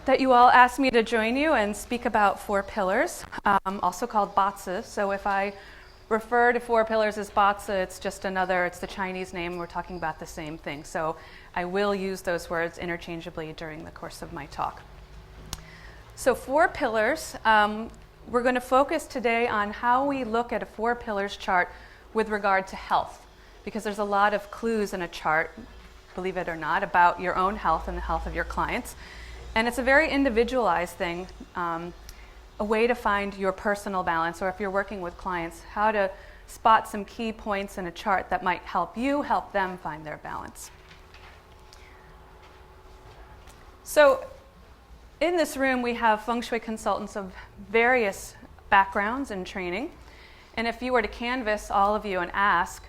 that you all asked me to join you and speak about 4 pillars, also called Batzi. So if I refer to 4 pillars as Batzi, it's the Chinese name. We're talking about the same thing. So I will use those words interchangeably during the course of my talk. So 4 pillars. We're going to focus today on how we look at a 4 pillars chart with regard to health, because there's a lot of clues in a chart, believe it or not, about your own health and the health of your clients. And it's a very individualized thing, a way to find your personal balance, or if you're working with clients, how to spot some key points in a chart that might help you help them find their balance. So in this room, we have Feng Shui consultants of various backgrounds and training. And if you were to canvass all of you and ask,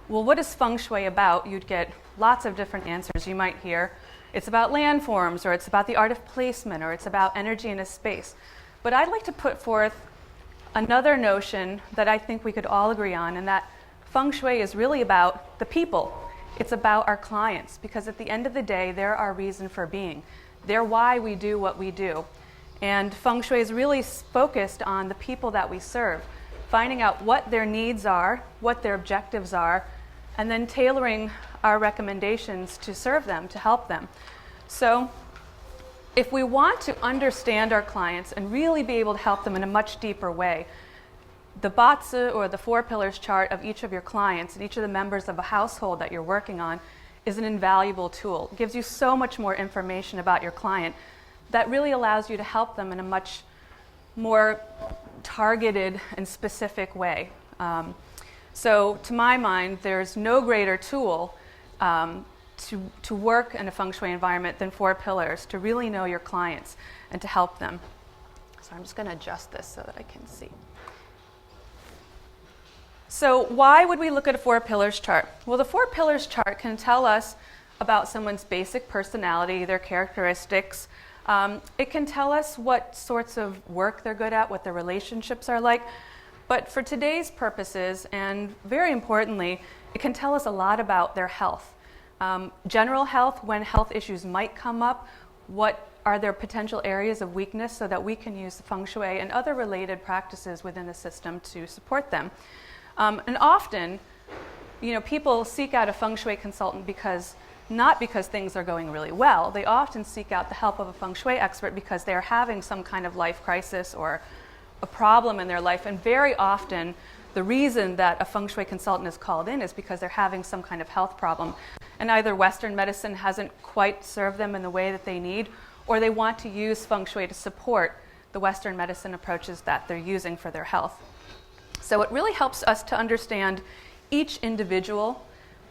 well, what is Feng Shui about? You'd get lots of different answers. You might hear, it's about landforms, or it's about the art of placement, or it's about energy in a space. But I'd like to put forth another notion that I think we could all agree on, and that Feng Shui is really about the people. It's about our clients, because at the end of the day, they're our reason for being. They're why we do what we do. And Feng Shui is really focused on the people that we serve, finding out what their needs are, what their objectives are, and then tailoring our recommendations to serve them, to help them. So if we want to understand our clients and really be able to help them in a much deeper way, the Batzi, or the 4 pillars chart of each of your clients and each of the members of a household that you're working on, is an invaluable tool. It gives you so much more information about your client that really allows you to help them in a much more targeted and specific way. So to my mind, there's no greater tool to work in a Feng Shui environment than 4 pillars, to really know your clients and to help them. So I'm just going to adjust this so that I can see. So why would we look at a 4 pillars chart? Well, the 4 pillars chart can tell us about someone's basic personality, their characteristics. It can tell us what sorts of work they're good at, what their relationships are like. But for today's purposes, and very importantly, it can tell us a lot about their health. General health, when health issues might come up, what are their potential areas of weakness, so that we can use the Feng Shui and other related practices within the system to support them. And often, people seek out a Feng Shui consultant not because things are going really well. They often seek out the help of a Feng Shui expert because they're having some kind of life crisis or a problem in their life. And very often, the reason that a Feng Shui consultant is called in is because they're having some kind of health problem. And either Western medicine hasn't quite served them in the way that they need, or they want to use Feng Shui to support the Western medicine approaches that they're using for their health. So it really helps us to understand each individual,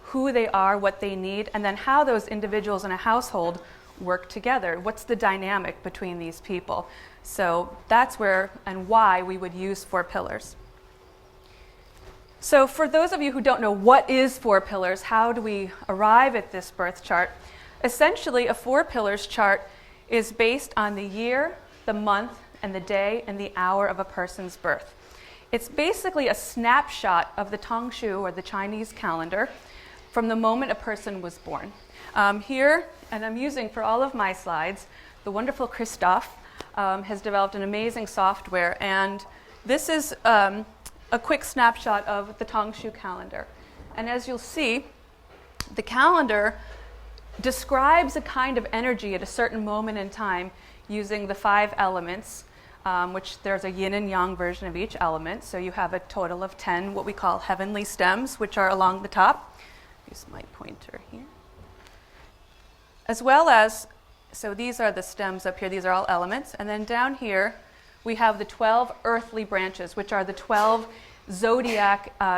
who they are, what they need, and then how those individuals in a household work together. What's the dynamic between these people? So that's where and why we would use 4 pillars. So for those of you who don't know what is 4 pillars, how do we arrive at this birth chart? Essentially, a 4 pillars chart is based on the year, the month, and the day, and the hour of a person's birth. It's basically a snapshot of the Tangshu, or the Chinese calendar, from the moment a person was born. Here, and I'm using for all of my slides, the wonderful Christophe has developed an amazing software, and this is a quick snapshot of the Tangshu calendar. And as you'll see, the calendar describes a kind of energy at a certain moment in time using the 5 elements, which there's a yin and yang version of each element. So you have a total of 10 what we call heavenly stems, which are along the top. Use my pointer here. As well as, so these are the stems up here, these are all elements. And then down here, we have the 12 earthly branches, which are the 12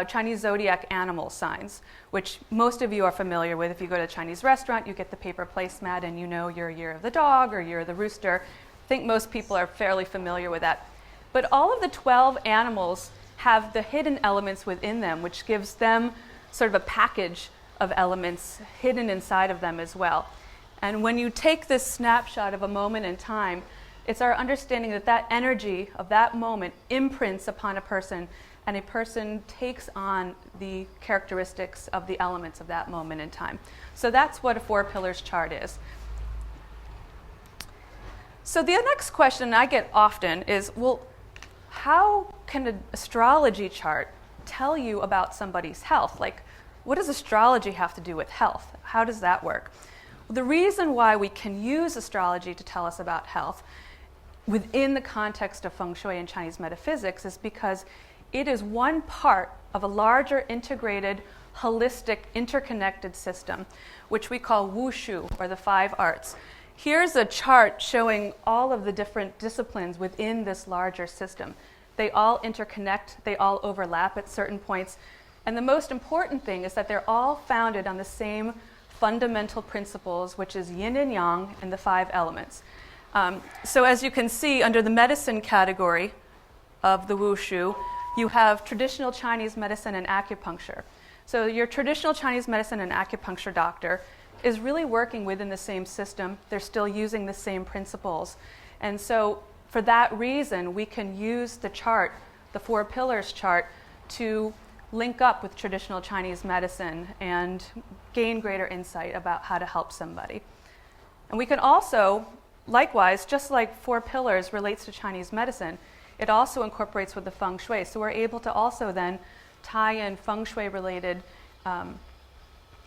Chinese zodiac animal signs, which most of you are familiar with. If you go to a Chinese restaurant, you get the paper placemat and you know your year of the dog or year of the rooster. I think most people are fairly familiar with that. But all of the 12 animals have the hidden elements within them, which gives them sort of a package of elements hidden inside of them as well. And when you take this snapshot of a moment in time, it's our understanding that that energy of that moment imprints upon a person, and a person takes on the characteristics of the elements of that moment in time. So that's what a 4 pillars chart is. So the next question I get often is, well, how can an astrology chart tell you about somebody's health? Like, what does astrology have to do with health? How does that work? Well, the reason why we can use astrology to tell us about health within the context of Feng Shui and Chinese metaphysics is because it is one part of a larger integrated, holistic, interconnected system, which we call wushu, or the 5 arts. Here's a chart showing all of the different disciplines within this larger system. They all interconnect, they all overlap at certain points, and the most important thing is that they're all founded on the same fundamental principles, which is yin and yang and the 5 elements. So as you can see, under the medicine category of the wushu, you have traditional Chinese medicine and acupuncture. So your traditional Chinese medicine and acupuncture doctor is really working within the same system. They're still using the same principles. And so for that reason, we can use the chart, the 4 pillars chart, to link up with traditional Chinese medicine and gain greater insight about how to help somebody. And we can also, likewise, just like 4 pillars relates to Chinese medicine, it also incorporates with the Feng Shui. So we're able to also then tie in Feng Shui related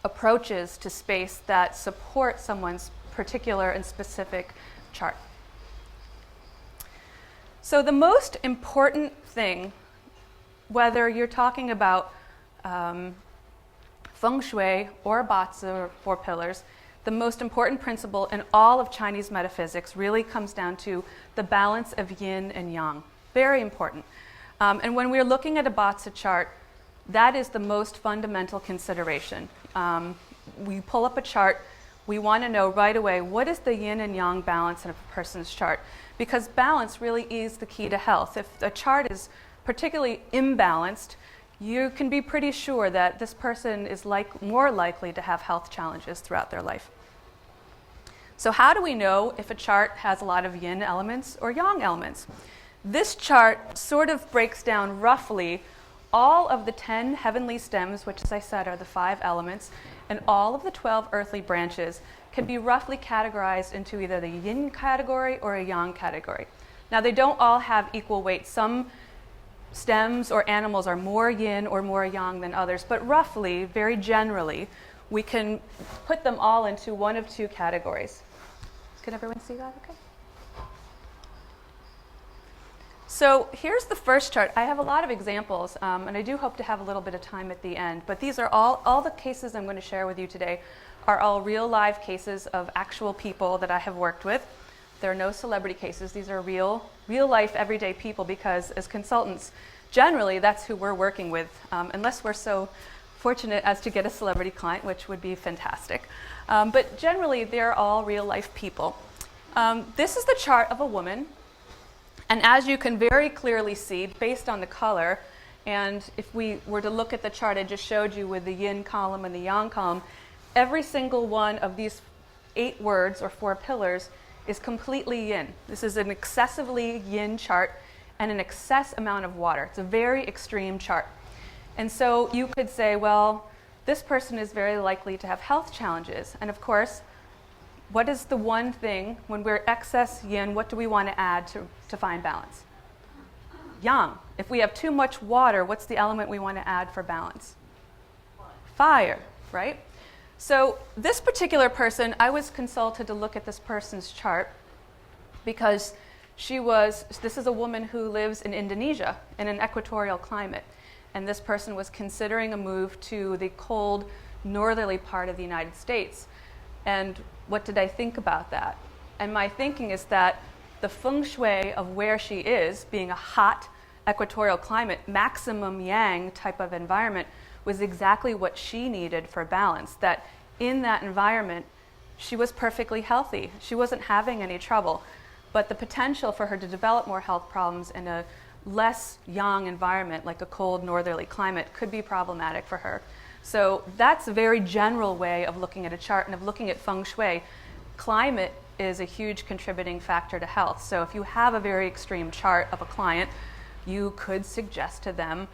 approaches to space that support someone's particular and specific chart. So the most important thing, whether you're talking about Feng Shui or Bazi or 4 pillars, the most important principle in all of Chinese metaphysics really comes down to the balance of yin and yang. Very important. And when we're looking at a Bazi chart, that is the most fundamental consideration. We pull up a chart, we want to know right away what is the yin and yang balance in a person's chart, because balance really is the key to health. If a chart is particularly imbalanced, you can be pretty sure that this person is more likely to have health challenges throughout their life. So how do we know if a chart has a lot of yin elements or yang elements? This chart sort of breaks down roughly all of the 10 heavenly stems, which, as I said, are the 5 elements, and all of the 12 earthly branches can be roughly categorized into either the yin category or a yang category. Now, they don't all have equal weight. Some stems or animals are more yin or more yang than others, but roughly, very generally, we can put them all into one of 2 categories. Can everyone see that okay? So here's the first chart. I have a lot of examples, and I do hope to have a little bit of time at the end, but these are all the cases I'm going to share with you today are all real live cases of actual people that I have worked with. There are no celebrity cases. These are real life, everyday people, because as consultants, generally that's who we're working with, unless we're so fortunate as to get a celebrity client, which would be fantastic. But generally, they're all real life people. This is the chart of a woman. And as you can very clearly see, based on the color, and if we were to look at the chart I just showed you with the yin column and the yang column, every single one of these 8 words or 4 pillars is completely yin. This is an excessively yin chart and an excess amount of water. It's a very extreme chart. And so you could say, well, this person is very likely to have health challenges. And of course, what is the one thing, when we're excess yin, what do we want to add to find balance? Yang. If we have too much water, what's the element we want to add for balance? Fire, right? So this particular person, I was consulted to look at this person's chart because this is a woman who lives in Indonesia in an equatorial climate. And this person was considering a move to the cold, northerly part of the United States. And what did I think about that? And my thinking is that the feng shui of where she is, being a hot equatorial climate, maximum yang type of environment, was exactly what she needed for balance. That in that environment, she was perfectly healthy. She wasn't having any trouble. But the potential for her to develop more health problems in a less yang environment, like a cold northerly climate, could be problematic for her. So that's a very general way of looking at a chart and of looking at feng shui. Climate is a huge contributing factor to health. So if you have a very extreme chart of a client, you could suggest to them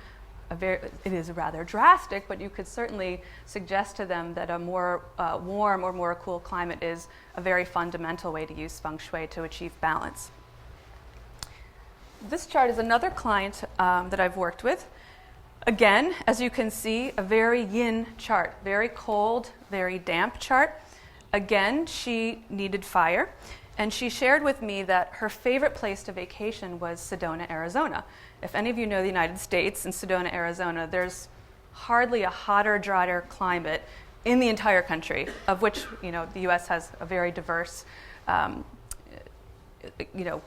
it is rather drastic, but you could certainly suggest to them that a more warm or more cool climate is a very fundamental way to use feng shui to achieve balance. This chart is another client that I've worked with. Again, as you can see, a very yin chart, very cold, very damp chart. Again, she needed fire, and she shared with me that her favorite place to vacation was Sedona, Arizona. If any of you know the United States and Sedona, Arizona, there's hardly a hotter, drier climate in the entire country, of which, the U.S. has a very diverse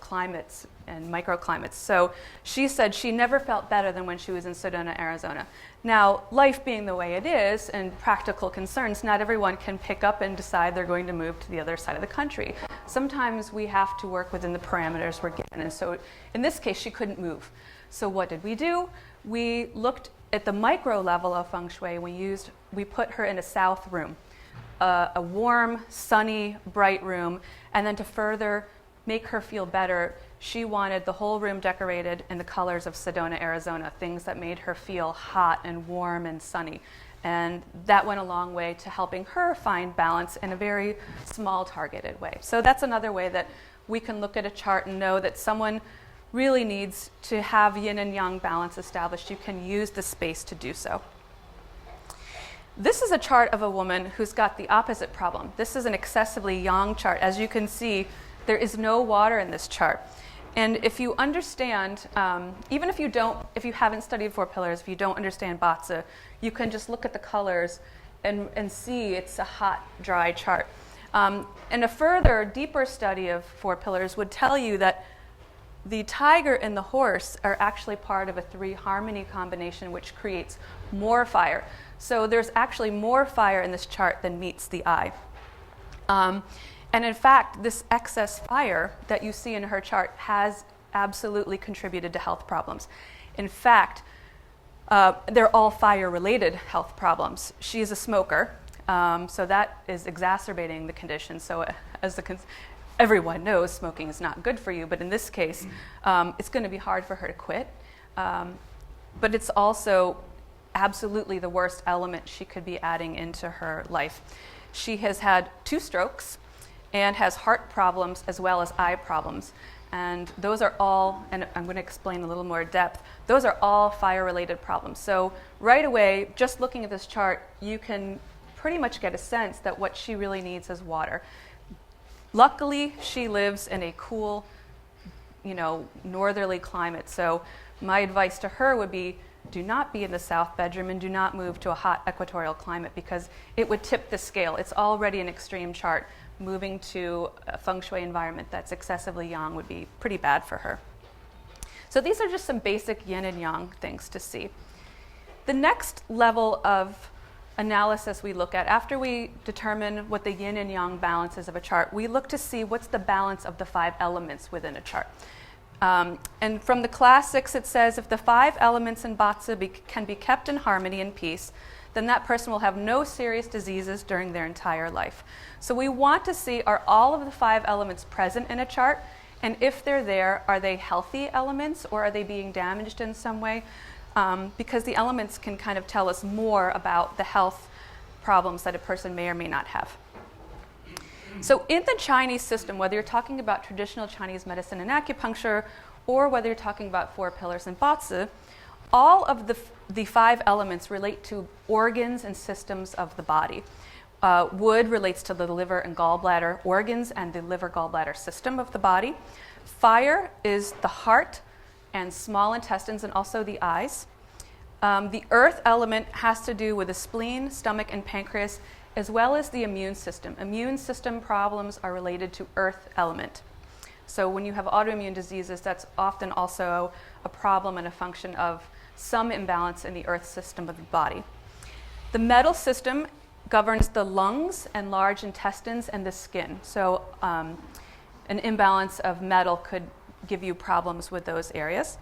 climates and microclimates. So she said she never felt better than when she was in Sedona, Arizona. Now, life being the way it is and practical concerns, not everyone can pick up and decide they're going to move to the other side of the country. Sometimes we have to work within the parameters we're given. And so in this case, she couldn't move. So what did we do? We looked at the micro level of feng shui. We put her in a south room, a warm, sunny, bright room, and then to further make her feel better, she wanted the whole room decorated in the colors of Sedona, Arizona, things that made her feel hot and warm and sunny. And that went a long way to helping her find balance in a very small, targeted way. So that's another way that we can look at a chart and know that someone really needs to have yin and yang balance established. You can use the space to do so. This is a chart of a woman who's got the opposite problem. This is an excessively yang chart. As you can see, there is no water in this chart. And if you understand, even if you haven't studied four pillars, if you don't understand Batsa, you can just look at the colors and see it's a hot, dry chart. And a further, deeper study of four pillars would tell you that the tiger and the horse are actually part of a three harmony combination, which creates more fire. So there's actually more fire in this chart than meets the eye. And in fact, this excess fire that you see in her chart has absolutely contributed to health problems. In fact, they're all fire-related health problems. She's a smoker, so that is exacerbating the condition. So everyone knows smoking is not good for you, but in this case, it's going to be hard for her to quit. But it's also absolutely the worst element she could be adding into her life. She has had 2 strokes and has heart problems as well as eye problems. And those are all, and I'm going to explain a little more depth, those are all fire-related problems. So right away, just looking at this chart, you can pretty much get a sense that what she really needs is water. Luckily, she lives in a cool, northerly climate. So my advice to her would be, do not be in the south bedroom and do not move to a hot equatorial climate because it would tip the scale. It's already an extreme chart. Moving to a feng shui environment that's excessively yang would be pretty bad for her. So these are just some basic yin and yang things to see. The next level of analysis we look at, after we determine what the yin and yang balance is of a chart, we look to see what's the balance of the 5 elements within a chart. And from the classics, it says if the 5 elements in Batsa can be kept in harmony and peace, then that person will have no serious diseases during their entire life. So we want to see, are all of the 5 elements present in a chart? And if they're there, are they healthy elements or are they being damaged in some way? Because the elements can kind of tell us more about the health problems that a person may or may not have. So in the Chinese system, whether you're talking about traditional Chinese medicine and acupuncture, or whether you're talking about 4 pillars and Batsa, all of the 5 elements relate to organs and systems of the body. Wood relates to the liver and gallbladder organs and the liver gallbladder system of the body. Fire is the heart and small intestines and also the eyes. The earth element has to do with the spleen, stomach, and pancreas, as well as the immune system. Immune system problems are related to earth element. So when you have autoimmune diseases, that's often also a problem and a function of some imbalance in the earth system of the body. The metal system governs the lungs and large intestines and the skin. So an imbalance of metal could give you problems with those areas.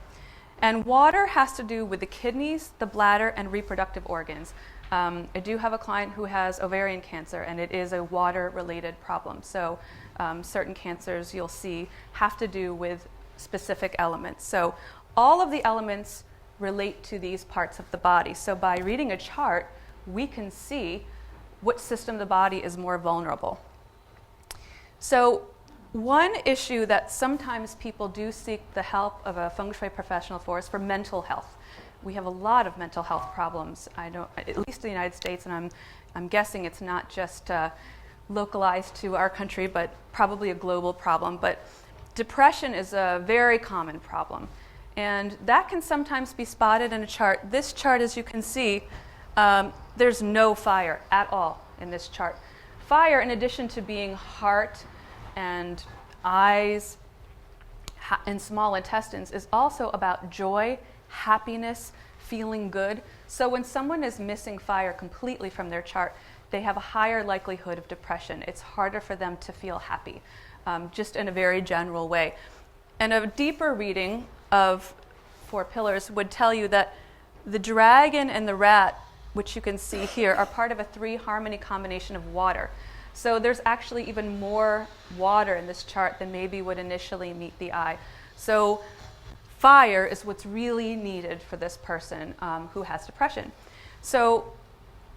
And water has to do with the kidneys, the bladder, and reproductive organs. I do have a client who has ovarian cancer, and it is a water-related problem. So certain cancers you'll see have to do with specific elements. So all of the elements relate to these parts of the body. So by reading a chart, we can see which system of the body is more vulnerable. So one issue that sometimes people do seek the help of a feng shui professional for is for mental health. We have a lot of mental health problems, I know, at least in the United States, and I'm guessing it's not just localized to our country, but probably a global problem. But depression is a very common problem, and that can sometimes be spotted in a chart. This chart, as you can see, there's no fire at all in this chart. Fire, in addition to being heart and eyes and small intestines, is also about joy, happiness, feeling good. So when someone is missing fire completely from their chart, they have a higher likelihood of depression. It's harder for them to feel happy, just in a very general way. And a deeper reading of 4 pillars would tell you that the dragon and the rat, which you can see here, are part of a 3-harmony combination of water. So there's actually even more water in this chart than maybe would initially meet the eye. So fire is what's really needed for this person who has depression. So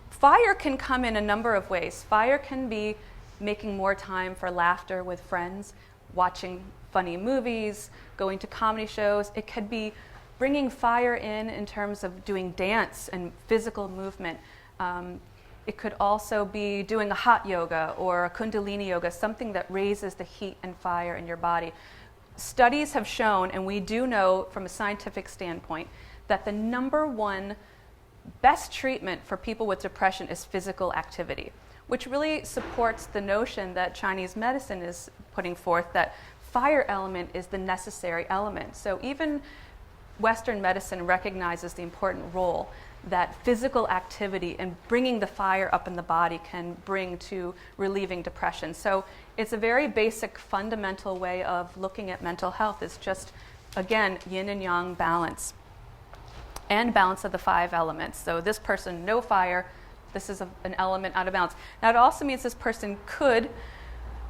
fire can come in a number of ways. Fire can be making more time for laughter with friends, watching funny movies, going to comedy shows. It could be bringing fire in terms of doing dance and physical movement. It could also be doing a hot yoga or a kundalini yoga, something that raises the heat and fire in your body. Studies have shown, and we do know from a scientific standpoint, that the number one best treatment for people with depression is physical activity, which really supports the notion that Chinese medicine is putting forth, that fire element is the necessary element. So even Western medicine recognizes the important role that physical activity and bringing the fire up in the body can bring to relieving depression. So it's a very basic, fundamental way of looking at mental health. It's just, again, yin and yang balance, and balance of the 5 elements. So this person, no fire, this is an element out of balance. Now it also means this person could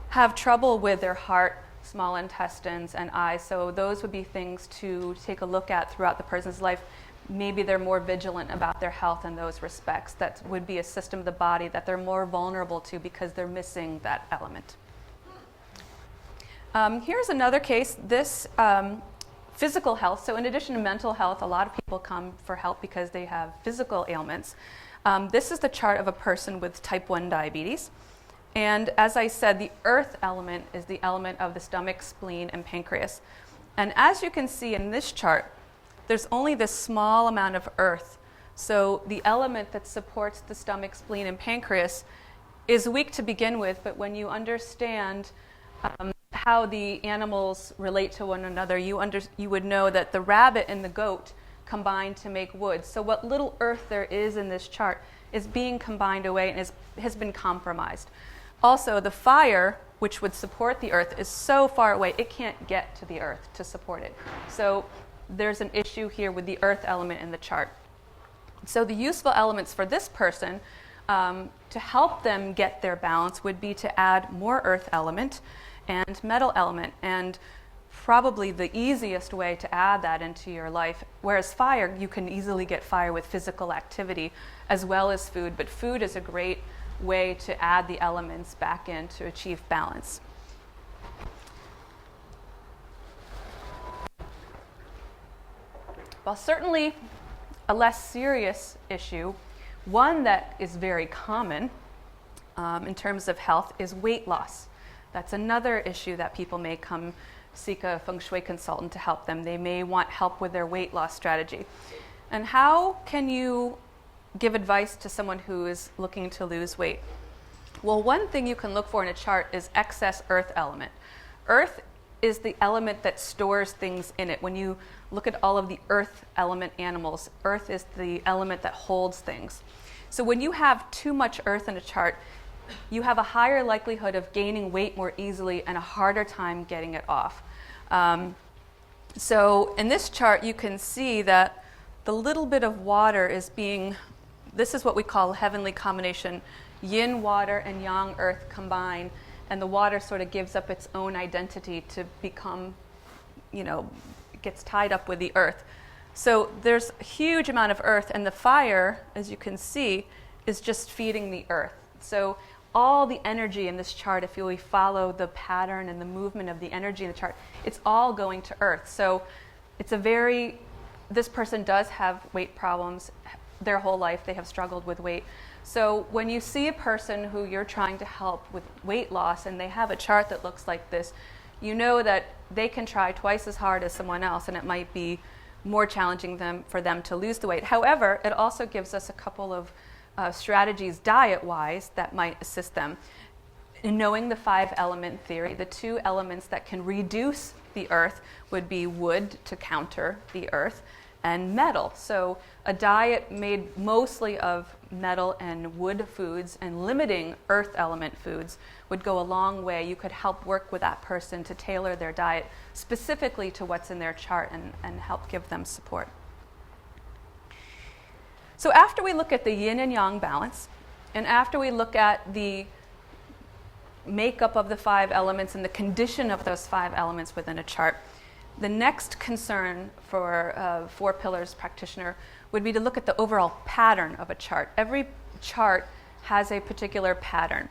have trouble with their heart, small intestines, and eyes. So those would be things to take a look at throughout the person's life. Maybe they're more vigilant about their health in those respects. That would be a system of the body that they're more vulnerable to because they're missing that element. Here's another case. This physical health. So in addition to mental health, a lot of people come for help because they have physical ailments. This is the chart of a person with type 1 diabetes. And as I said, the earth element is the element of the stomach, spleen, and pancreas. And as you can see in this chart, there's only this small amount of earth. So the element that supports the stomach, spleen, and pancreas is weak to begin with, but when you understand how the animals relate to one another, you would know that the rabbit and the goat combine to make wood. So what little earth there is in this chart is being combined away and has been compromised. Also, the fire, which would support the earth, is so far away, it can't get to the earth to support it. So there's an issue here with the earth element in the chart. So the useful elements for this person to help them get their balance would be to add more earth element and metal element. And probably the easiest way to add that into your life, whereas fire, you can easily get fire with physical activity as well as food, but food is a great way to add the elements back in to achieve balance. While certainly a less serious issue, one that is very common in terms of health is weight loss. That's another issue that people may come seek a feng shui consultant to help them. They may want help with their weight loss strategy. And how can you give advice to someone who is looking to lose weight? Well, one thing you can look for in a chart is excess earth element. Earth is the element that stores things in it. When you look at all of the earth element animals, earth is the element that holds things. So when you have too much earth in a chart, you have a higher likelihood of gaining weight more easily and a harder time getting it off. So in this chart, you can see that the little bit of water is being, this is what we call heavenly combination. Yin water and yang earth combine, and the water sort of gives up its own identity to become, gets tied up with the earth. So there's a huge amount of earth, and the fire, as you can see, is just feeding the earth. So all the energy in this chart, if we follow the pattern and the movement of the energy in the chart, it's all going to earth. So it's this person does have weight problems. Their whole life they have struggled with weight. So when you see a person who you're trying to help with weight loss and they have a chart that looks like this, you know that they can try twice as hard as someone else, and it might be more challenging for them to lose the weight. However, it also gives us a couple of strategies diet-wise that might assist them. In knowing the 5-element theory, the 2 elements that can reduce the earth would be wood to counter the earth, and metal. So a diet made mostly of metal and wood foods and limiting earth element foods would go a long way. You could help work with that person to tailor their diet specifically to what's in their chart and help give them support. So after we look at the yin and yang balance, and after we look at the makeup of the 5 elements and the condition of those 5 elements within a chart, the next concern for a 4 pillars practitioner would be to look at the overall pattern of a chart. Every chart has a particular pattern.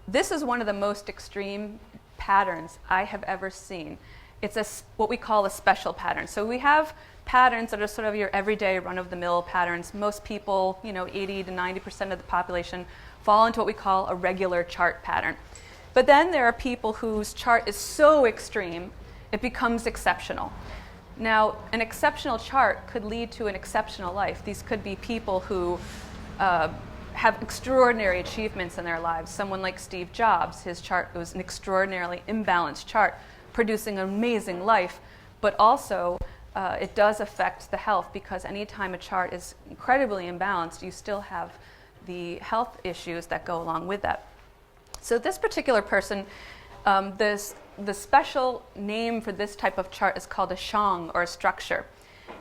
This is one of the most extreme patterns I have ever seen. It's what we call a special pattern. So we have patterns that are sort of your everyday run-of-the-mill patterns. Most people, 80 to 90% of the population fall into what we call a regular chart pattern. But then there are people whose chart is so extreme it becomes exceptional. Now, an exceptional chart could lead to an exceptional life. These could be people who have extraordinary achievements in their lives. Someone like Steve Jobs, his chart was an extraordinarily imbalanced chart, producing an amazing life, but also it does affect the health, because anytime a chart is incredibly imbalanced, you still have the health issues that go along with that. So this particular person, the special name for this type of chart is called a shang, or a structure.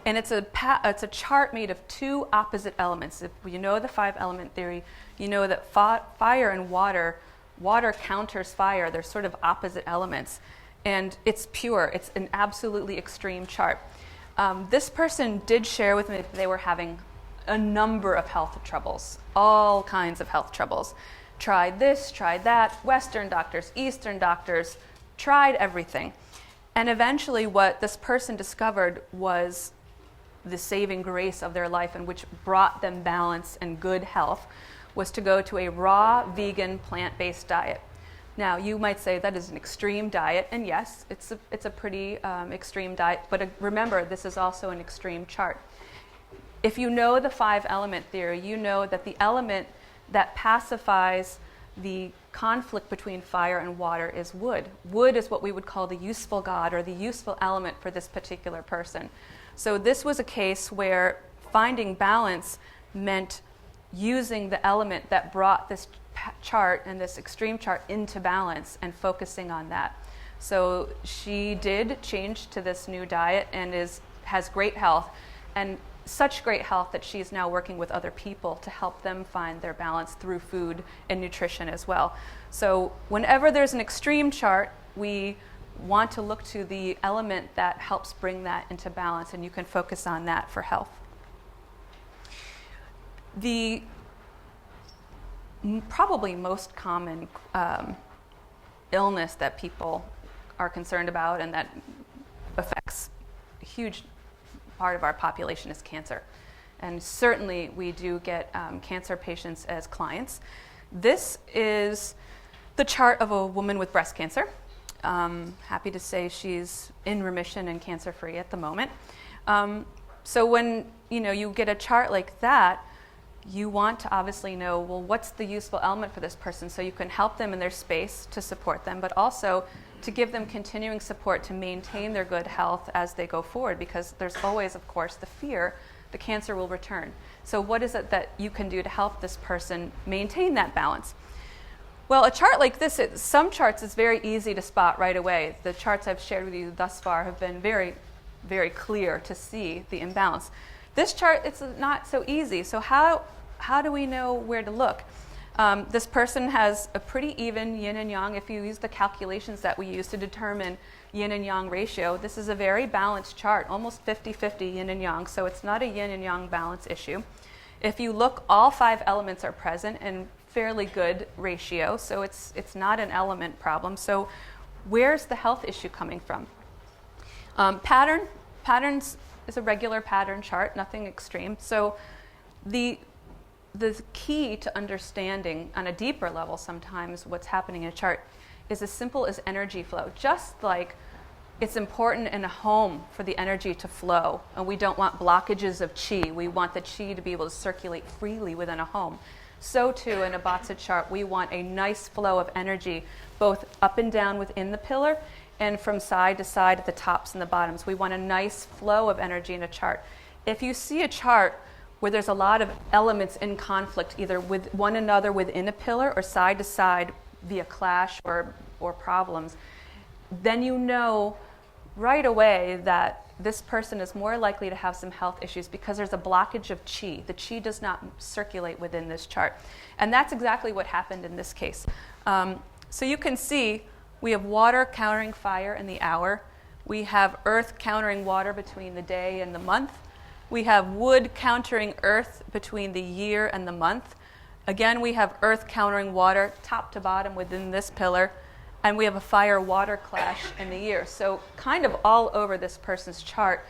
And it's a chart made of 2 opposite elements. If you know the 5-element theory, you know that fire and water counters fire. They're sort of opposite elements. And it's pure. It's an absolutely extreme chart. This person did share with me that they were having a number of health troubles, all kinds of health troubles. Tried this, tried that, Western doctors, Eastern doctors, tried everything. And eventually what this person discovered was the saving grace of their life, and which brought them balance and good health, was to go to a raw, vegan, plant-based diet. Now, you might say that is an extreme diet, and yes, it's a pretty extreme diet, but remember, this is also an extreme chart. If you know the 5-element theory, you know that the element that pacifies the conflict between fire and water is wood. Wood is what we would call the useful god, or the useful element for this particular person. So this was a case where finding balance meant using the element that brought this chart and this extreme chart into balance and focusing on that. So she did change to this new diet and has great health, and such great health that she's now working with other people to help them find their balance through food and nutrition as well. So whenever there's an extreme chart, we want to look to the element that helps bring that into balance, and you can focus on that for health. The probably most common illness that people are concerned about and that affects a huge part of our population is cancer. And certainly we do get cancer patients as clients. This is the chart of a woman with breast cancer. Happy to say she's in remission and cancer-free at the moment. So when you get a chart like that, you want to obviously know, well, what's the useful element for this person, so you can help them in their space to support them, but also to give them continuing support to maintain their good health as they go forward, because there's always, of course, the fear the cancer will return. So what is it that you can do to help this person maintain that balance? Well, a chart like this, some charts it's very easy to spot right away. The charts I've shared with you thus far have been very, very clear to see the imbalance. This chart, it's not so easy. So how do we know where to look? This person has a pretty even yin and yang. If you use the calculations that we use to determine yin and yang ratio, this is a very balanced chart, almost 50-50 yin and yang, so it's not a yin and yang balance issue. If you look, all 5 elements are present in fairly good ratio, so it's not an problem. So where's the health issue coming from? Patterns is a regular pattern chart, nothing extreme. So the key to understanding on a deeper level sometimes what's happening in a chart is as simple as energy flow. Just like it's important in a home for the energy to flow, and we don't want blockages of chi. We want the chi to be able to circulate freely within a home. So too in a Batsa chart, we want a nice flow of energy both up and down within the pillar and from side to side at the tops and the bottoms. We want a nice flow of energy in a chart. If you see a chart where there's a lot of elements in conflict, either with one another within a pillar or side to side via clash or problems, then you know right away that this person is more likely to have some health issues because there's a blockage of chi. The chi does not circulate within this chart. And that's exactly what happened in this case. So you can see we have water countering fire in the hour. We have earth countering water between the day and the month. We have wood countering earth between the year and the month. Again, we have earth countering water top to bottom within this pillar. And we have a fire-water clash in the year. So kind of all over this person's chart,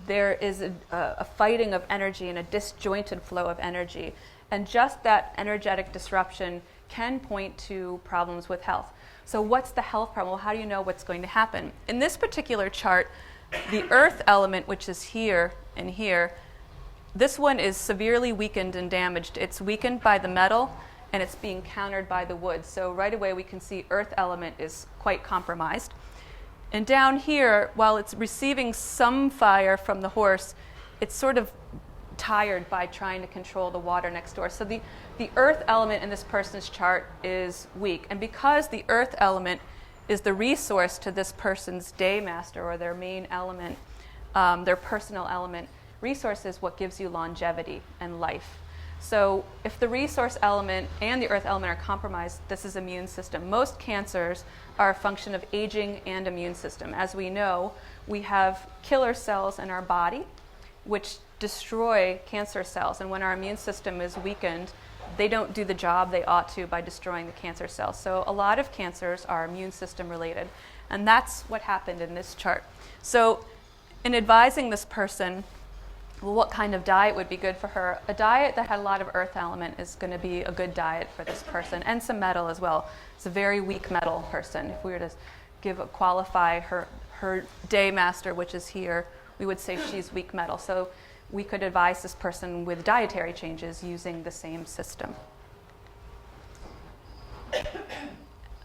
there is a fighting of energy and a disjointed flow of energy. And just that energetic disruption can point to problems with health. So what's the health problem? Well, how do you know what's going to happen? In this particular chart, the earth element, which is here and here, this one is severely weakened and damaged. It's weakened by the metal, and it's being countered by the wood. So right away we can see earth element is quite compromised. And down here, while it's receiving some fire from the horse, it's sort of tired by trying to control the water next door. So the earth element in this person's chart is weak. And because the earth element is the resource to this person's day master or their main element, their personal element, resource is what gives you longevity and life. So if the resource element and the earth element are compromised, this is immune system. Most cancers are a function of aging and immune system. As we know, we have killer cells in our body which destroy cancer cells. And when our immune system is weakened, they don't do the job they ought to by destroying the cancer cells. So a lot of cancers are immune system related. And that's what happened in this chart. So in advising this person, well, what kind of diet would be good for her? A diet that had a lot of earth element is going to be a good diet for this person, and some metal as well. It's a very weak metal person. If we were to qualify her day master, which is here, we would say she's weak metal. So we could advise this person with dietary changes using the same system.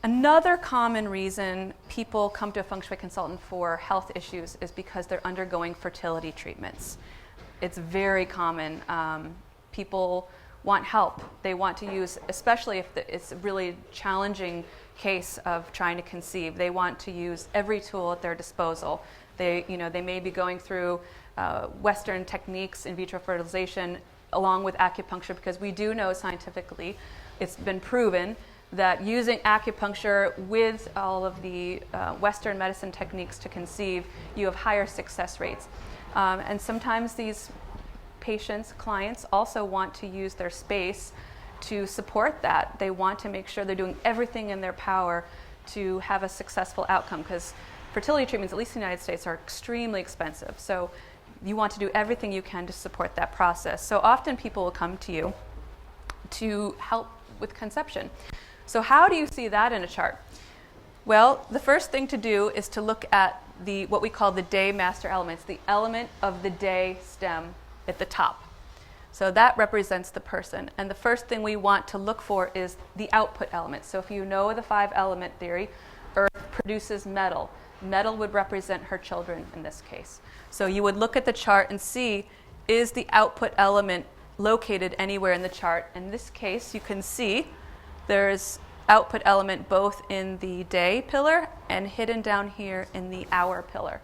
Another common reason people come to a feng shui consultant for health issues is because they're undergoing fertility treatments. It's very common. People want help. They want to use, especially if it's a really challenging case of trying to conceive, they want to use every tool at their disposal. They may be going through Western techniques, in vitro fertilization, along with acupuncture, because we do know scientifically, it's been proven that using acupuncture with all of the Western medicine techniques to conceive, you have higher success rates. And sometimes these patients, clients, also want to use their space to support that. They want to make sure they're doing everything in their power to have a successful outcome, because fertility treatments, at least in the United States, are extremely expensive. So you want to do everything you can to support that process. So often people will come to you to help with conception. So how do you see that in a chart? Well, the first thing to do is to look at what we call the day master elements, the element of the day stem at the top. So that represents the person. And the first thing we want to look for is the output element. So if you know the 5-element theory, earth produces metal. Metal would represent her children in this case. So you would look at the chart and see, is the output element located anywhere in the chart? In this case, you can see there's output element both in the day pillar and hidden down here in the hour pillar.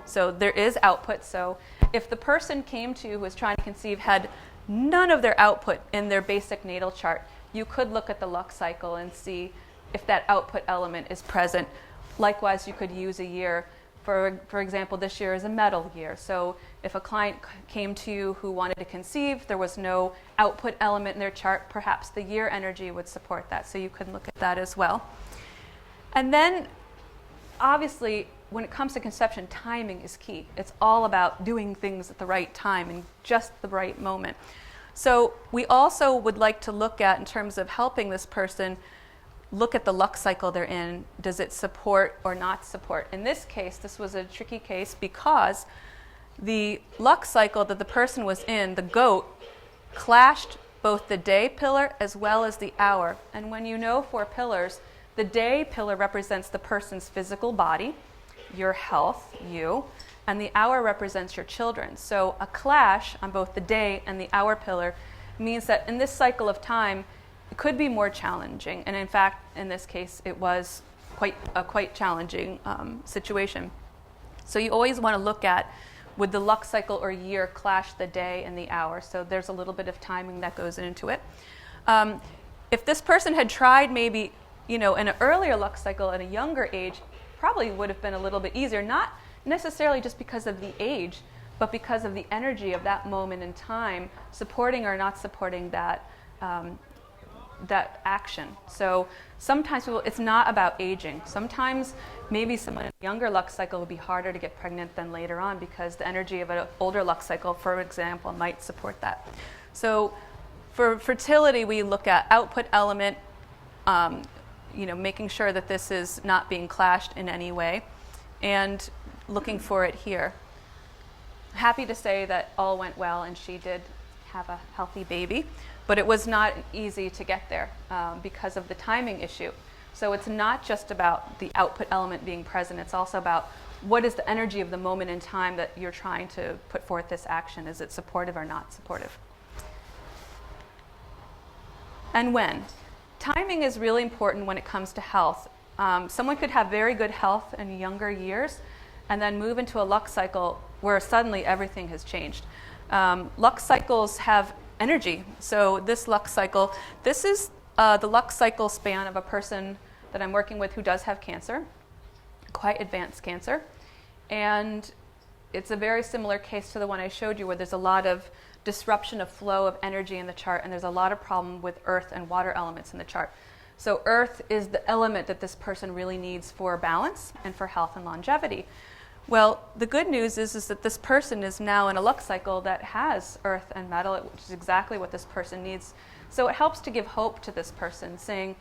So there is output. So if the person came to you who was trying to conceive had none of their output in their basic natal chart, you could look at the luck cycle and see if that output element is present. Likewise, you could use a year. For example, this year is a metal year. So if a client came to you who wanted to conceive, there was no output element in their chart, perhaps the year energy would support that. So you could look at that as well. And then, obviously, when it comes to conception, timing is key. It's all about doing things at the right time and just the right moment. So we also would like to look at, in terms of helping this person, look at the luck cycle they're in. Does it support or not support? In this case, this was a tricky case because the luck cycle that the person was in, the goat, clashed both the day pillar as well as the hour. And when you know 4 pillars, the day pillar represents the person's physical body, your health, you, and the hour represents your children. So a clash on both the day and the hour pillar means that in this cycle of time, it could be more challenging. And in fact, in this case, it was quite challenging situation. So you always want to look at, would the luck cycle or year clash the day and the hour? So there's a little bit of timing that goes into it. If this person had tried maybe, in an earlier luck cycle at a younger age, probably would have been a little bit easier, not necessarily just because of the age, but because of the energy of that moment in time, supporting or not supporting that action. So sometimes it's not about aging. Sometimes maybe someone in a younger luck cycle would be harder to get pregnant than later on because the energy of an older luck cycle, for example, might support that. So for fertility, we look at output element, making sure that this is not being clashed in any way, and looking for it here. Happy to say that all went well and she did have a healthy baby, but it was not easy to get there because of the timing issue. So it's not just about the output element being present, it's also about what is the energy of the moment in time that you're trying to put forth this action. Is it supportive or not supportive? And when? Timing is really important when it comes to health. Someone could have very good health in younger years and then move into a luck cycle where suddenly everything has changed. Luck cycles have energy. So this luck cycle, this is the luck cycle span of a person that I'm working with who does have cancer, quite advanced cancer. And it's a very similar case to the one I showed you where there's a lot of disruption of flow of energy in the chart, and there's a lot of problem with earth and water elements in the chart. So earth is the element that this person really needs for balance and for health and longevity. Well, the good news is that this person is now in a luck cycle that has earth and metal, which is exactly what this person needs. So it helps to give hope to this person, saying,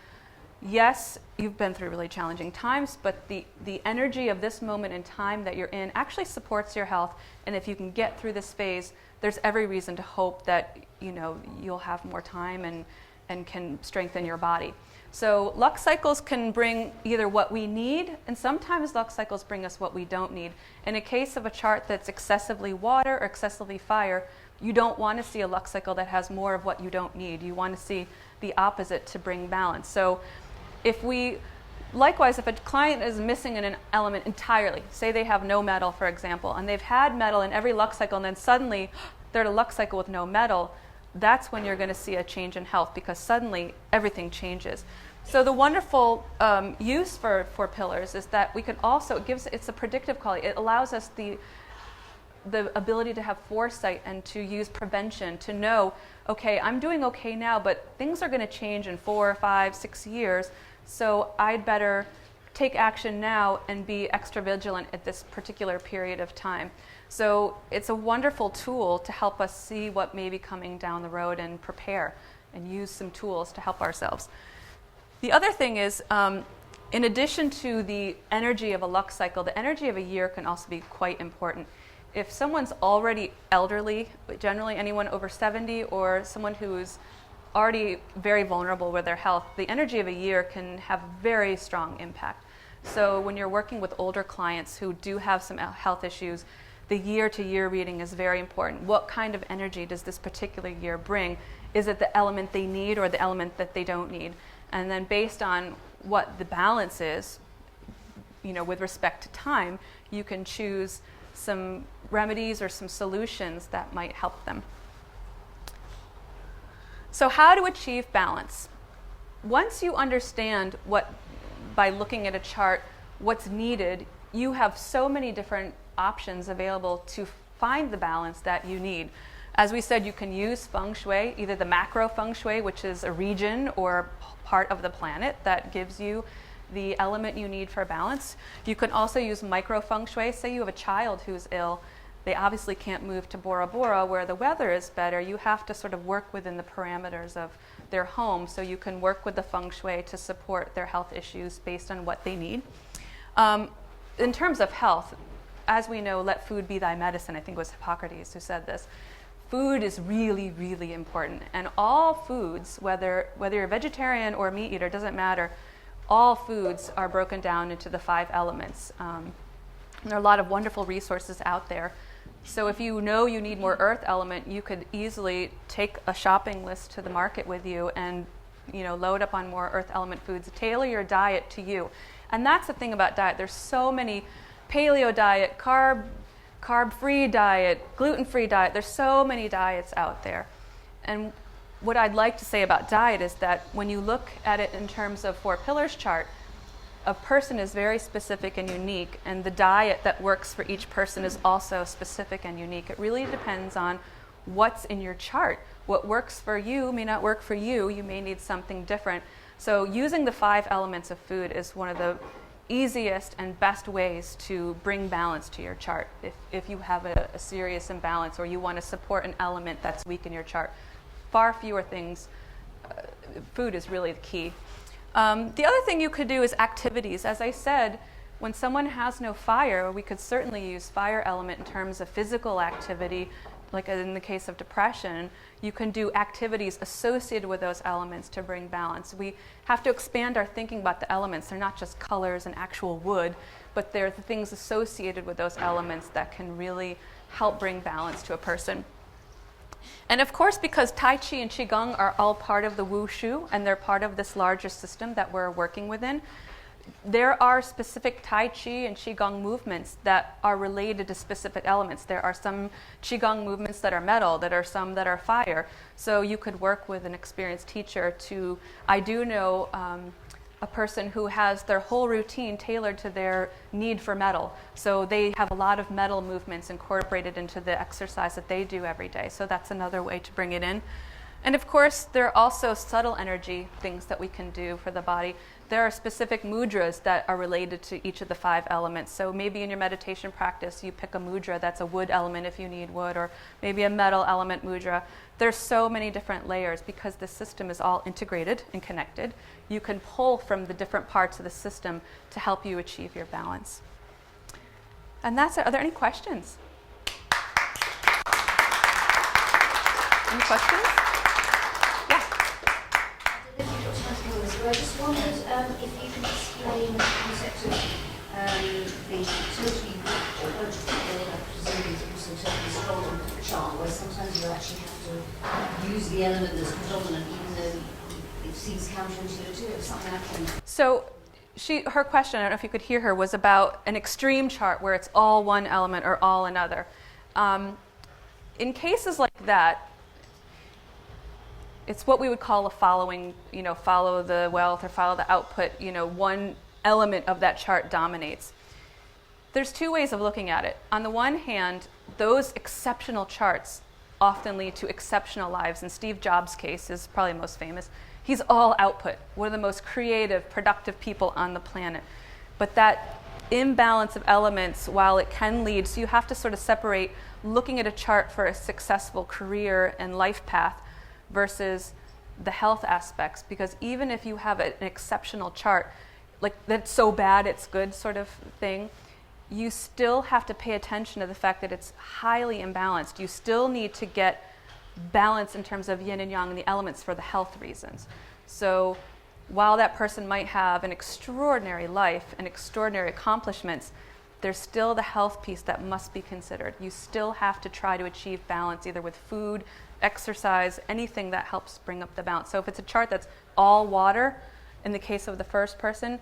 yes, you've been through really challenging times, but the energy of this moment in time that you're in actually supports your health. And if you can get through this phase, there's every reason to hope that you'll have more time and can strengthen your body. So luck cycles can bring either what we need, and sometimes luck cycles bring us what we don't need. In a case of a chart that's excessively water or excessively fire, you don't want to see a luck cycle that has more of what you don't need. You want to see the opposite to bring balance. So likewise, if a client is missing an element entirely, say they have no metal, for example, and they've had metal in every luck cycle, and then suddenly they're in a luck cycle with no metal, that's when you're going to see a change in health because suddenly everything changes. So the wonderful use for pillars is that we can also, it's a predictive quality. It allows us the ability to have foresight and to use prevention, to know, okay, I'm doing okay now, but things are going to change in 4, 5, 6 years, so I'd better take action now and be extra vigilant at this particular period of time. So it's a wonderful tool to help us see what may be coming down the road and prepare and use some tools to help ourselves. The other thing is, in addition to the energy of a luck cycle, the energy of a year can also be quite important. If someone's already elderly, generally anyone over 70 or someone who's already very vulnerable with their health, the energy of a year can have very strong impact. So when you're working with older clients who do have some health issues, the year-to-year reading is very important. What kind of energy does this particular year bring? Is it the element they need or the element that they don't need? And then based on what the balance is, with respect to time, you can choose some remedies or some solutions that might help them. So how to achieve balance? once you understand by looking at a chart, what's needed, you have so many different options available to find the balance that you need. As we said, you can use Feng Shui, either the macro Feng Shui, which is a region or part of the planet that gives you the element you need for balance. You can also use micro Feng Shui. Say you have a child who's ill. They obviously can't move to Bora Bora where the weather is better. You have to sort of work within the parameters of their home, so you can work with the Feng Shui to support their health issues based on what they need. In terms of health, as we know, let food be thy medicine. I think it was Hippocrates who said this. Food is really, really important. And all foods, whether you're a vegetarian or a meat eater, doesn't matter. All foods are broken down into the 5 elements. There are a lot of wonderful resources out there. So if you know you need more earth element, you could easily take a shopping list to the market with you and load up on more earth element foods. Tailor your diet to you. And that's the thing about diet. There's so many paleo diet, carb-free diet, gluten-free diet. There's so many diets out there. And what I'd like to say about diet is that when you look at it in terms of 4 pillars chart, a person is very specific and unique, and the diet that works for each person is also specific and unique. It really depends on what's in your chart. What works for you may not work for you. You may need something different. So using the 5 elements of food is one of the easiest and best ways to bring balance to your chart. If you have a serious imbalance or you want to support an element that's weak in your chart, far fewer things. Food is really the key. The other thing you could do is activities. As I said, when someone has no fire, we could certainly use fire element in terms of physical activity. Like in the case of depression, you can do activities associated with those elements to bring balance. We have to expand our thinking about the elements. They're not just colors and actual wood, but they're the things associated with those elements that can really help bring balance to a person. And of course, because Tai Chi and Qigong are all part of the Wushu, and they're part of this larger system that we're working within, there are specific Tai Chi and Qigong movements that are related to specific elements. There are some Qigong movements that are metal, that are some that are fire. So you could work with an experienced teacher to, I do know a person who has their whole routine tailored to their need for metal. So they have a lot of metal movements incorporated into the exercise that they do every day. So that's another way to bring it in. And of course, there are also subtle energy things that we can do for the body. There are specific mudras that are related to each of the 5 elements. So maybe in your meditation practice, you pick a mudra that's a wood element if you need wood, or maybe a metal element mudra. There's so many different layers because the system is all integrated and connected. You can pull from the different parts of the system to help you achieve your balance. And that's it. Are there any questions? Any questions? I just wondered if you could explain the concept of the totally presumably also totally scrolled chart, where sometimes you actually have to use the element that's predominant, even though it seems counterintuitive, something happening. So her question, I don't know if you could hear her, was about an extreme chart where it's all one element or all another. In cases like that, it's what we would call a following, follow the wealth or follow the output, one element of that chart dominates. There's 2 ways of looking at it. On the one hand, those exceptional charts often lead to exceptional lives. In Steve Jobs' case is probably most famous. He's all output, one of the most creative, productive people on the planet. But that imbalance of elements, while it can lead, so you have to sort of separate looking at a chart for a successful career and life path versus the health aspects, because even if you have an exceptional chart, like that's so bad it's good sort of thing, you still have to pay attention to the fact that it's highly imbalanced. You still need to get balance in terms of yin and yang and the elements for the health reasons. So while that person might have an extraordinary life and extraordinary accomplishments, there's still the health piece that must be considered. You still have to try to achieve balance either with food, exercise, anything that helps bring up the balance. So if it's a chart that's all water, in the case of the first person,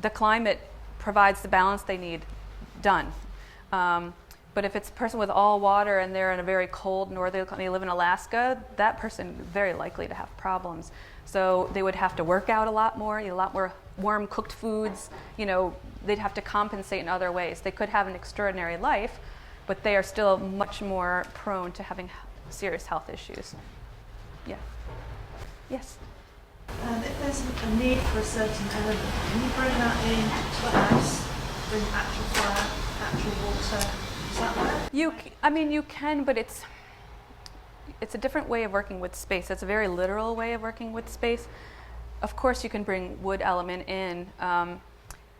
the climate provides the balance they need. Done. But if it's a person with all water and they're in a very cold northern, they live in Alaska, that person is very likely to have problems. So they would have to work out a lot more, eat a lot more warm cooked foods. They'd have to compensate in other ways. They could have an extraordinary life, but they are still much more prone to having serious health issues. Yeah. Yes. If there's a need for a certain element, can you bring that into the house? Bring actual fire, actual water? Does that work? You can, but it's a different way of working with space. It's a very literal way of working with space. Of course, you can bring wood element in.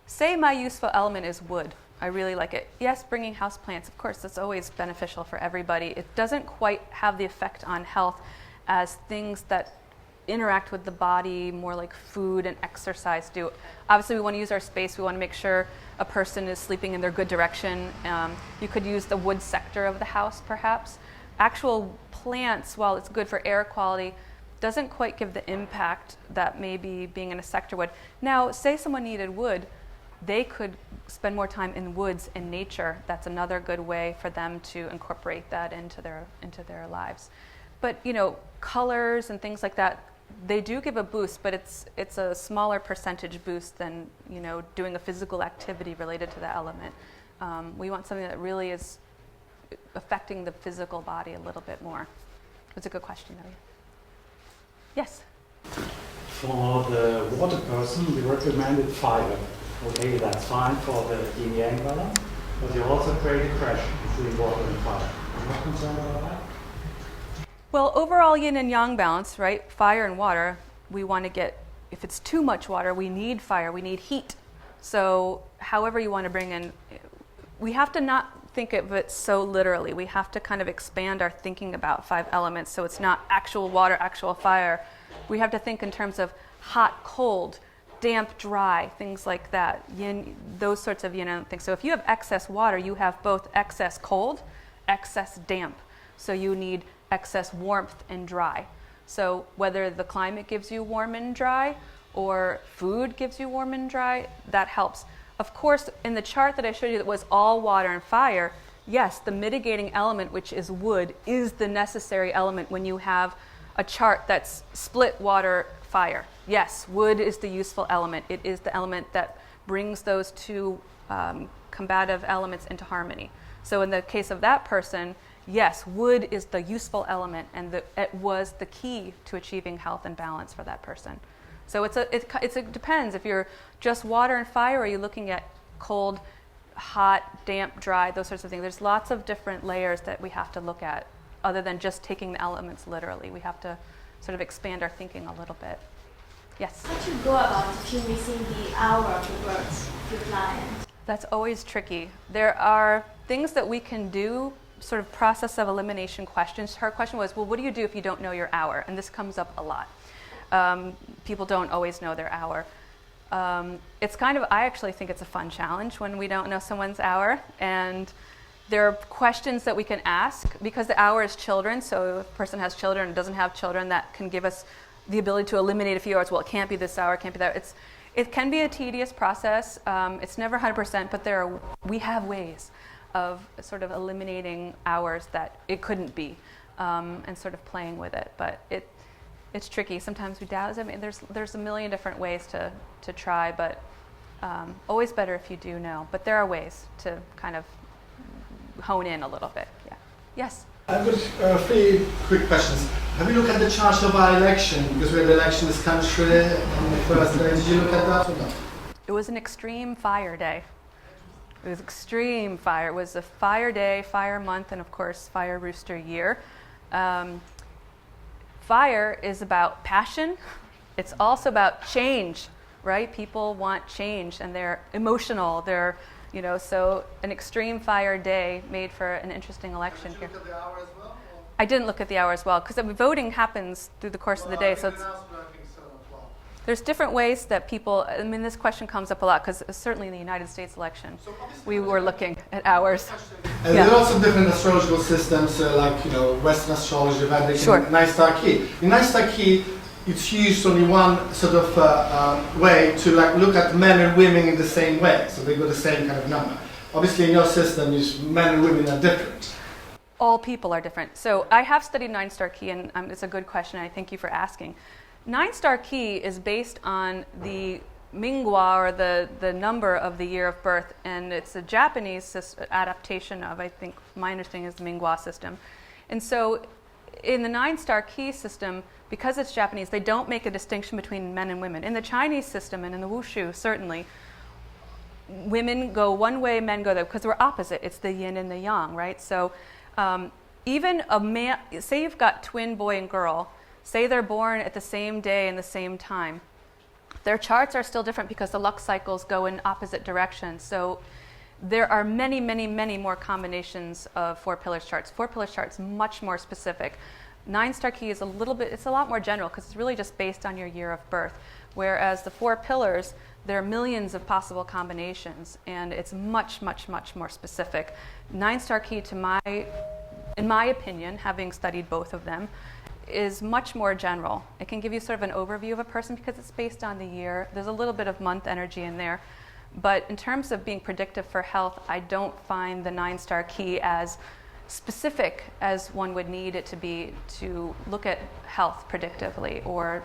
Say my useful element is wood. I really like it. Yes, bringing houseplants, of course, that's always beneficial for everybody. It doesn't quite have the effect on health as things that interact with the body more like food and exercise do. Obviously, we want to use our space. We want to make sure a person is sleeping in their good direction. You could use the wood sector of the house, perhaps. Actual plants, while it's good for air quality, doesn't quite give the impact that maybe being in a sector would. Now, say someone needed wood, they could spend more time in woods in nature. That's another good way for them to incorporate that into their lives. But colors and things like that, they do give a boost, but it's a smaller percentage boost than doing a physical activity related to the element. We want something that really is affecting the physical body a little bit more. It's a good question, though. Yes. For the water person, we recommended fire. Okay, that's fine for the yin-yang balance, but you also create a crash between water and fire. Are you not concerned about that? Well, overall yin and yang balance, right? Fire and water, we want to get, if it's too much water, we need fire, we need heat. So however you want to bring in, we have to not think of it so literally. We have to kind of expand our thinking about 5 elements so it's not actual water, actual fire. We have to think in terms of hot, cold, damp, dry, things like that, yin, those sorts of things. So if you have excess water, you have both excess cold, excess damp. So you need excess warmth and dry. So whether the climate gives you warm and dry or food gives you warm and dry, that helps. Of course, in the chart that I showed you that was all water and fire, yes, the mitigating element, which is wood, is the necessary element when you have a chart that's split water, fire. Yes, wood is the useful element. It is the element that brings those two combative elements into harmony. So in the case of that person, yes, wood is the useful element, and it was the key to achieving health and balance for that person. So it depends. If you're just water and fire, or are you looking at cold, hot, damp, dry, those sorts of things? There's lots of different layers that we have to look at other than just taking the elements literally. We have to sort of expand our thinking a little bit. Yes? How do you go about if you're missing the hour of the birth of your client? That's always tricky. There are things that we can do, sort of process of elimination questions. Her question was, well, what do you do if you don't know your hour? And this comes up a lot. People don't always know their hour. It's kind of, I actually think it's a fun challenge when we don't know someone's hour. And there are questions that we can ask because the hour is children. So if a person has children and doesn't have children, that can give us the ability to eliminate a few hours. Well, it can't be this hour, it can't be that. It can be a tedious process. It's never 100%, but we have ways of sort of eliminating hours that it couldn't be, and sort of playing with it. But it's tricky. Sometimes we doubt. I mean, there's a million different ways to try, but always better if you do know. But there are ways to kind of hone in a little bit. Yeah. Yes. I've got 3 quick questions. Have you looked at the chart of our election? Because we had an election in this country on the first day. Did you look at that or not? It was an extreme fire day. It was extreme fire. It was a fire day, fire month, and of course, fire rooster year. Fire is about passion. It's also about change, right? People want change, and they're emotional. They're, so an extreme fire day made for an interesting election here. Did you look at the hour as well? Or? I didn't look at the hour as well, because voting happens through the course of the day. So there's different ways that people, this question comes up a lot, because certainly in the United States election, we were looking at hours. There are lots of different astrological systems, like, Western astrology, Vedic, sure. and Nine-Star Key. In Nine-Star Key, it's used only one sort of way to look at men and women in the same way, so they got the same kind of number. Obviously, in your system, men and women are different. All people are different. So I have studied 9-star key, and it's a good question. I thank you for asking. 9-star key is based on the Minghua, or the number of the year of birth, and it's a Japanese adaptation of, I think, my understanding is the Minghua system. And so in the 9-star key system, because it's Japanese, they don't make a distinction between men and women. In the Chinese system and in the Wushu, certainly, women go one way, men go the other, because we're opposite. It's the yin and the yang, right? So even a man, say you've got twin boy and girl, say they're born at the same day and the same time, their charts are still different because the lux cycles go in opposite directions. So there are many, many, many more combinations of 4 pillars charts. 4 pillars charts much more specific. 9-star key is it's a lot more general because it's really just based on your year of birth. Whereas the 4 pillars, there are millions of possible combinations, and it's much, much, much more specific. 9-star key, in my opinion, having studied both of them, is much more general. It can give you sort of an overview of a person because it's based on the year. There's a little bit of month energy in there. But in terms of being predictive for health, I don't find the 9-star key as specific as one would need it to be to look at health predictively, or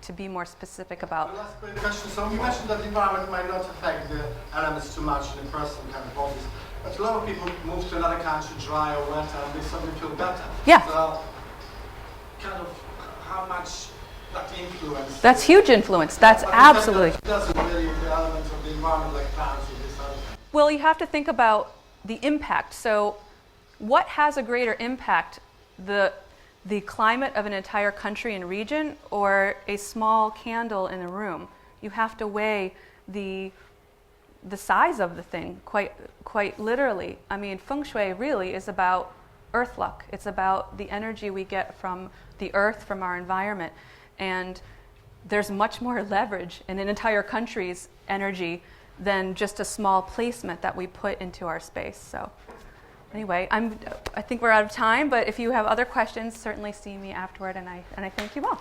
to be more specific about. The last quick question. So you mentioned that the environment might not affect the elements too much in the person kind of bodies, but a lot of people move to another country, dry or wet, and they suddenly feel better. Yeah. So kind of how much that influence? That's huge influence. That's absolutely. It doesn't really the elements of the environment like plants or this other thing. Well, you have to think about the impact. So what has a greater impact, the climate of an entire country and region, or a small candle in a room? You have to weigh the size of the thing quite literally. I mean, Feng Shui really is about earth luck. It's about the energy we get from the earth, from our environment. And there's much more leverage in an entire country's energy than just a small placement that we put into our space. So anyway, I think we're out of time, but if you have other questions, certainly see me afterward, and I thank you all.